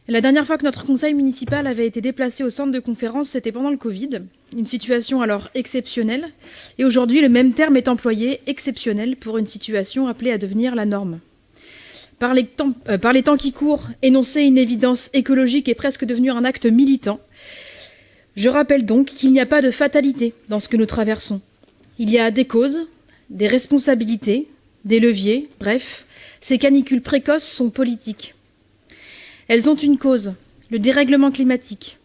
La dernière fois que notre conseil municipal avait été déplacé au centre de conférence, c'était pendant le Covid, une situation alors exceptionnelle. Et aujourd'hui, le même terme est employé, exceptionnel, pour une situation appelée à devenir la norme. Par les temps qui courent, énoncer une évidence écologique est presque devenu un acte militant. Je rappelle donc qu'il n'y a pas de fatalité dans ce que nous traversons. Il y a des causes, des responsabilités, des leviers, bref, ces canicules précoces sont politiques. Elles ont une cause, le dérèglement climatique.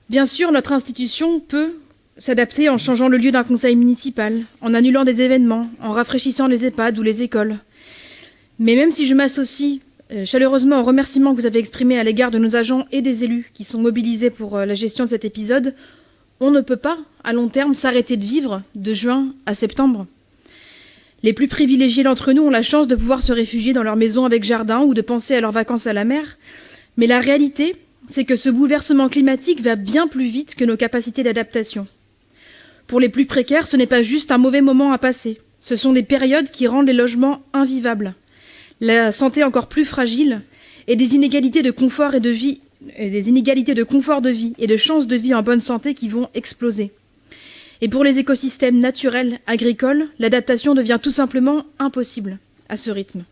Bien sûr, notre institution peut s'adapter en changeant le lieu d'un conseil municipal, en annulant des événements, en rafraîchissant les EHPAD ou les écoles. Mais même si je m'associe chaleureusement aux remerciements que vous avez exprimés à l'égard de nos agents et des élus qui sont mobilisés pour la gestion de cet épisode, on ne peut pas, à long terme, s'arrêter de vivre de juin à septembre. Les plus privilégiés d'entre nous ont la chance de pouvoir se réfugier dans leur maison avec jardin ou de penser à leurs vacances à la mer. Mais la réalité, c'est que ce bouleversement climatique va bien plus vite que nos capacités d'adaptation. Pour les plus précaires, ce n'est pas juste un mauvais moment à passer. Ce sont des périodes qui rendent les logements invivables, la santé encore plus fragile et des inégalités de confort de vie et de chances de vie en bonne santé qui vont exploser. Et pour les écosystèmes naturels, agricoles, l'adaptation devient tout simplement impossible à ce rythme.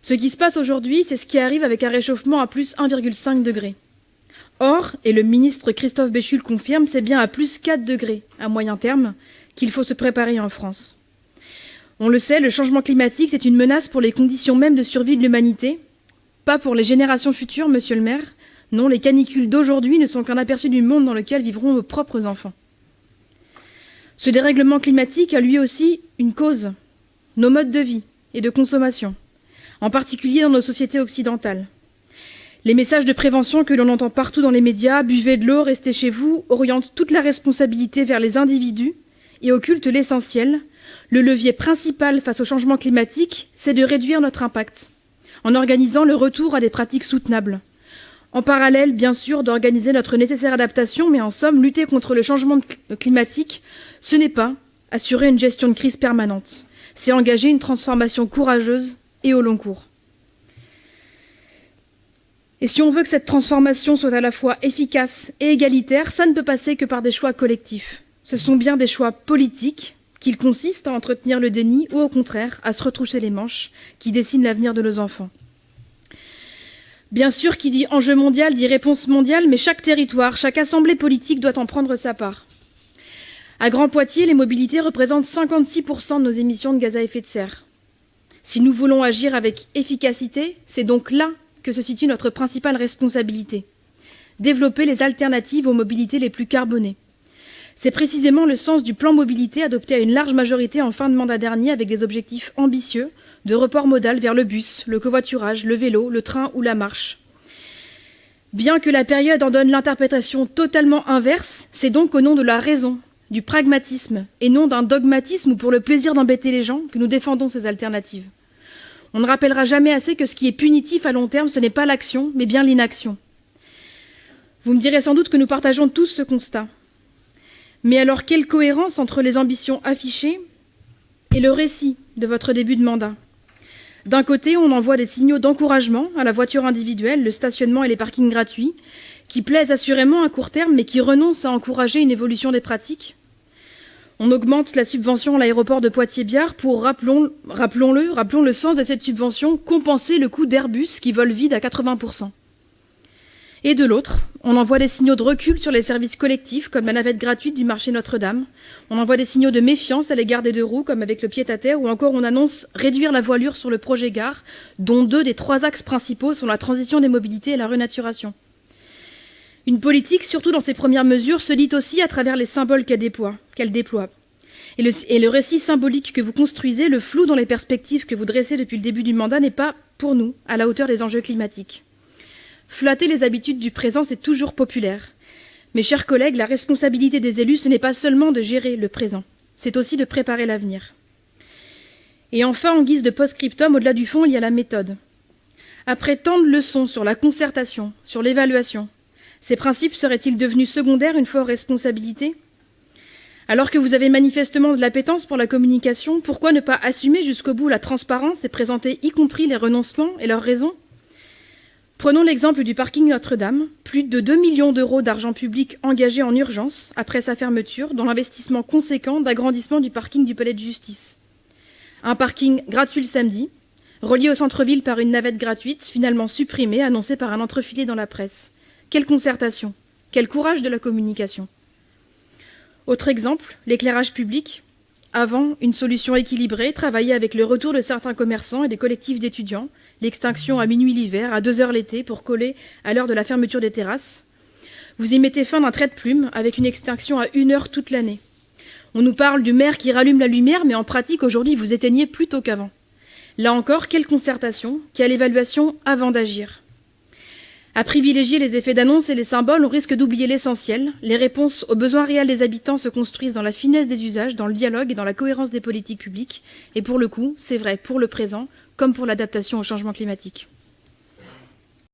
Ce qui se passe aujourd'hui, c'est ce qui arrive avec un réchauffement à plus 1,5 degré. Or, et le ministre Christophe Béchu le confirme, c'est bien à plus 4 degrés à moyen terme qu'il faut se préparer en France. On le sait, le changement climatique, c'est une menace pour les conditions mêmes de survie de l'humanité, pas pour les générations futures, monsieur le maire. Non, les canicules d'aujourd'hui ne sont qu'un aperçu du monde dans lequel vivront nos propres enfants. Ce dérèglement climatique a lui aussi une cause, nos modes de vie et de consommation, en particulier dans nos sociétés occidentales. Les messages de prévention que l'on entend partout dans les médias, buvez de l'eau, restez chez vous, orientent toute la responsabilité vers les individus et occultent l'essentiel. Le levier principal face au changement climatique, c'est de réduire notre impact, en organisant le retour à des pratiques soutenables. En parallèle, bien sûr, d'organiser notre nécessaire adaptation, mais en somme, lutter contre le changement climatique, ce n'est pas assurer une gestion de crise permanente. C'est engager une transformation courageuse et au long cours. Et si on veut que cette transformation soit à la fois efficace et égalitaire, ça ne peut passer que par des choix collectifs. Ce sont bien des choix politiques, qu'il consiste à entretenir le déni ou au contraire à se retrousser les manches, qui dessinent l'avenir de nos enfants. Bien sûr, qui dit enjeu mondial dit réponse mondiale, mais chaque territoire, chaque assemblée politique doit en prendre sa part. À Grand Poitiers, les mobilités représentent 56% de nos émissions de gaz à effet de serre. Si nous voulons agir avec efficacité, c'est donc là que se situe notre principale responsabilité. Développer les alternatives aux mobilités les plus carbonées. C'est précisément le sens du plan mobilité adopté à une large majorité en fin de mandat dernier avec des objectifs ambitieux de report modal vers le bus, le covoiturage, le vélo, le train ou la marche. Bien que la période en donne l'interprétation totalement inverse, c'est donc au nom de la raison, du pragmatisme et non d'un dogmatisme ou pour le plaisir d'embêter les gens que nous défendons ces alternatives. On ne rappellera jamais assez que ce qui est punitif à long terme, ce n'est pas l'action, mais bien l'inaction. Vous me direz sans doute que nous partageons tous ce constat. Mais alors, quelle cohérence entre les ambitions affichées et le récit de votre début de mandat ? D'un côté, on envoie des signaux d'encouragement à la voiture individuelle, le stationnement et les parkings gratuits, qui plaisent assurément à court terme, mais qui renoncent à encourager une évolution des pratiques. On augmente la subvention à l'aéroport de Poitiers-Biard pour, rappelons le sens de cette subvention, compenser le coût d'Airbus qui vole vide à 80%. Et de l'autre, on envoie des signaux de recul sur les services collectifs, comme la navette gratuite du marché Notre-Dame. On envoie des signaux de méfiance à l'égard des deux roues, comme avec le pied-à-terre, ou encore on annonce réduire la voilure sur le projet gare, dont 2 des 3 axes principaux sont la transition des mobilités et la renaturation. Une politique, surtout dans ses premières mesures, se lit aussi à travers les symboles qu'elle déploie. Et le récit symbolique que vous construisez, le flou dans les perspectives que vous dressez depuis le début du mandat n'est pas, pour nous, à la hauteur des enjeux climatiques. Flatter les habitudes du présent, c'est toujours populaire. Mes chers collègues, la responsabilité des élus, ce n'est pas seulement de gérer le présent, c'est aussi de préparer l'avenir. Et enfin, en guise de post-scriptum, au-delà du fond, il y a la méthode. Après tant de leçons sur la concertation, sur l'évaluation, ces principes seraient-ils devenus secondaires une fois aux responsabilités ? Alors que vous avez manifestement de l'appétence pour la communication, pourquoi ne pas assumer jusqu'au bout la transparence et présenter y compris les renoncements et leurs raisons ? Prenons l'exemple du parking Notre-Dame, plus de 2 millions d'euros d'argent public engagés en urgence après sa fermeture dans l'investissement conséquent d'agrandissement du parking du Palais de Justice. Un parking gratuit le samedi, relié au centre-ville par une navette gratuite, finalement supprimée, annoncée par un entrefilet dans la presse. Quelle concertation, quel courage de la communication. Autre exemple, l'éclairage public. Avant, une solution équilibrée, travaillée avec le retour de certains commerçants et des collectifs d'étudiants, l'extinction à minuit l'hiver, à 2 heures l'été, pour coller à l'heure de la fermeture des terrasses. Vous y mettez fin d'un trait de plume, avec une extinction à 1 heure toute l'année. On nous parle du maire qui rallume la lumière, mais en pratique, aujourd'hui, vous éteignez plus tôt qu'avant. Là encore, quelle concertation, quelle évaluation avant d'agir. À privilégier les effets d'annonce et les symboles, on risque d'oublier l'essentiel. Les réponses aux besoins réels des habitants se construisent dans la finesse des usages, dans le dialogue et dans la cohérence des politiques publiques. Et pour le coup, c'est vrai pour le présent comme pour l'adaptation au changement climatique.